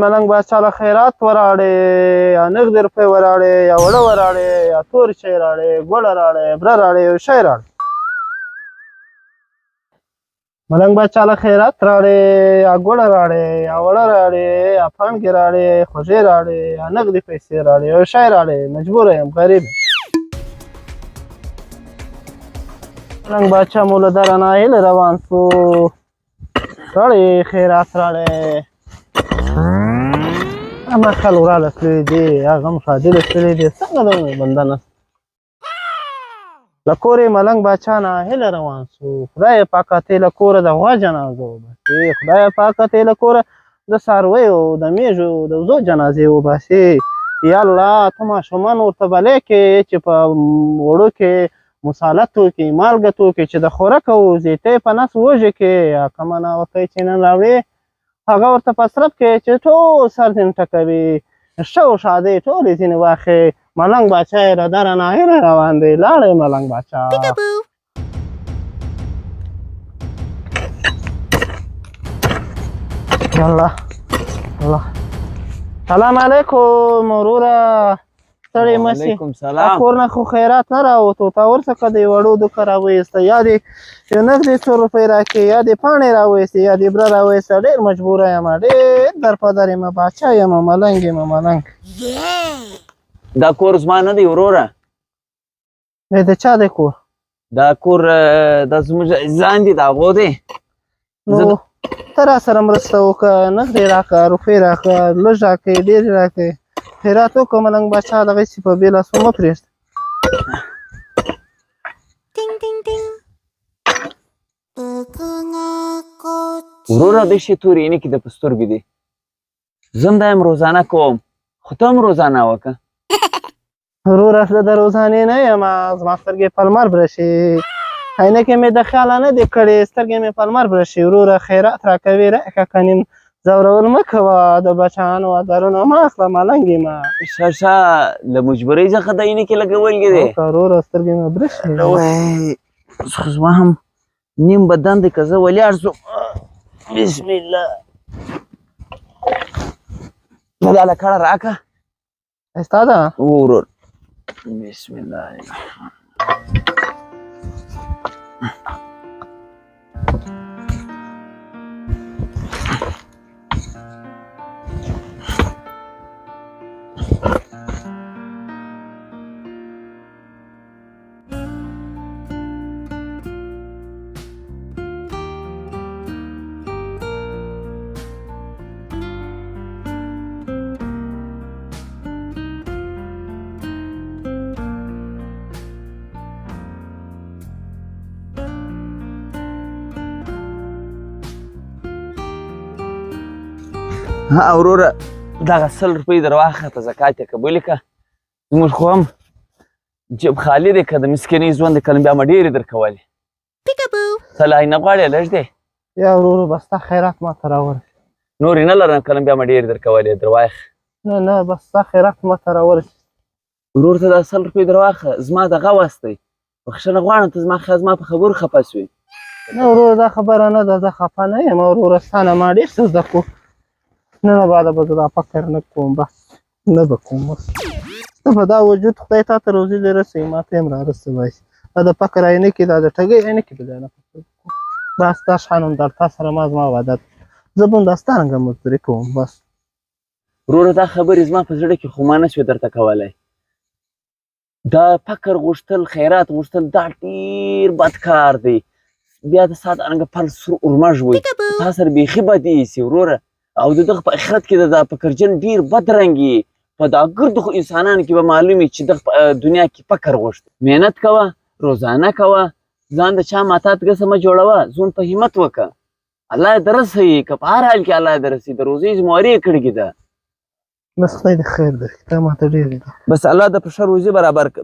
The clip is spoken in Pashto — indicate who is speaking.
Speaker 1: ملنګ باچا له خیرات وراړې یا نغدې روپۍ وراړې یا وړه وراړې یا تور شی راړې ګوړه راړې بره راړې یو شی راړې ملنګ باچا له خیرات راړې یا ګوړه راړې یا وړه راړې یا پانګې راړې خوږې راړې یا نغدې پیسې راړې یو شی راړې مجبوره یم غریب یم ملنګ باچا مو له دره نایل روان سو راړې خیرات راړې اما خل وراله تللی دي هغه هم ښادي له تللی دي څنګه د بنده نسته له کور یې ملنګ باچا ناهیله روان سو خدای پاکه ته له کوره د غوا جنازه وباسې خدای پاکه ته له کوره د څارویو د میږو د وزو جنازې وباسې یا الله ته ماشومان ورته بلې کې چې په وړو کې مصالحه توکي مالګه توکي چې د خوراک او زیتۍ په نس وږې کې یا کومه ناوکۍ چې نن راوړې هغه ورته په صرف کې چې ټول سر ځینې ټکوي ښه و ښادۍ ټولې ځینې واخې ملنګ باچا یې له دره ناهیله روان دی لاړی ملنګ باچا الله الله سلام علیکم وروره ستړی مه سې کور نه خو خیرات نه راوتو تا ورڅخه د وړو دوکه راویسته یا دې یو نغدې 100 روپۍ راکړې یا دې پاڼې راویستې یا دې بره راویسته ډېر مجبوره یم ډېر درپدر یم باچا یم ملنګ یم ملنګ
Speaker 2: دا کور زما نه دی وروره
Speaker 1: د چا دی کور
Speaker 2: دا کور دا زموږ ځان دي د هغو دی
Speaker 1: نو ته راسره مرسته وکړه نغدې راکړه روپۍ راکړه لږ راکړې ډېرې راکړې خیرات وکړه ملنګ باچا دغسې په بې لاسو مه پرېږده
Speaker 2: وروره دې شي تورې عینې کې د په سترګو دي زه هم دا یم روزانه کوم خو ته هم روزانه وکړه
Speaker 1: وروره زه د روزانې نه یم زما سترګې په لمر برشي عینکې مې د خیاله نه دي کړې سترګې مې په لمر برشي وروره خیرات راکوې راکړه که نیم ځورول مه کوه د بچیانو ادرونه مه اخله ملنګ یم
Speaker 2: شه شه له مجبورۍ څخه د عینکې لګول کې دی
Speaker 1: وروره سترګې مې برشي
Speaker 2: خو زما هم نیم بدن دی که زه ولاړ شم بسم الله دا لکړه راکړه
Speaker 1: ښایسته ده
Speaker 2: ورور بسم الله ها وروره دغه 100 روپۍ در واخته زکات یې قبول کړه زموږ خو هم جیب خالي دی که د مسکینۍ ژوند دی که بیا مې ډېرې درکولې ته لا نه غواړې لږ دی
Speaker 1: یا وروره بس ستا خیرات ماته راورسېد
Speaker 2: نورې نه لرم که بیا مې ډېرې درکولې در واخه
Speaker 1: نه نه بس ستا خیرات ماته راورسېد
Speaker 2: ورور ته دا 100 روپۍ در واخه زما دغه وس دی بخښنه غواړم ته زما په خبرو خفه شوې
Speaker 1: نه وروره دا خبره نه ده زه خفه نه یم وروره ستا نه ما ډېر څه زده کړو نه نه بعده به زه دا فکر نه کوم بس نه به کوم بس ته به دا وجود خدای تا ته روزي دې رسوي ما ته هم رارسوی دا د فکر عینکې دا د ټګۍ عینکې به دی نه بس دا شان هم در تا سره ما زما وعده ده زه به هم دا سترنګه مزدوري کوم بس
Speaker 2: وروره دا خبرې زما په زړه کې خو ما نه شوې درته کولی دا فکر غوښتل خیرات غوښتل دا ډېر بد کار دی بیا د ساعت انګه پل سور اورمژ وي تا سره بیخي بدې ایسي وروره او د دغه په آخرت کې د دا فکرجن ډېر بد رنګي په دا ګردو خو انسانانو کې به معلوم وي چې دغه دنیا کې فکر غوښت محنت کوه روزانه کوه ځان د چا ماتات ګسه مه جوړوه ځون په همت وکړه الله یې دررسوي که په هر حال کې الله یې دررسوي د روزۍ زمواري یې کړې ده
Speaker 1: بس خدای دې خیر درکړي تا ماته ډېرې ده
Speaker 2: بس الله د په ښه روزي برابر کړه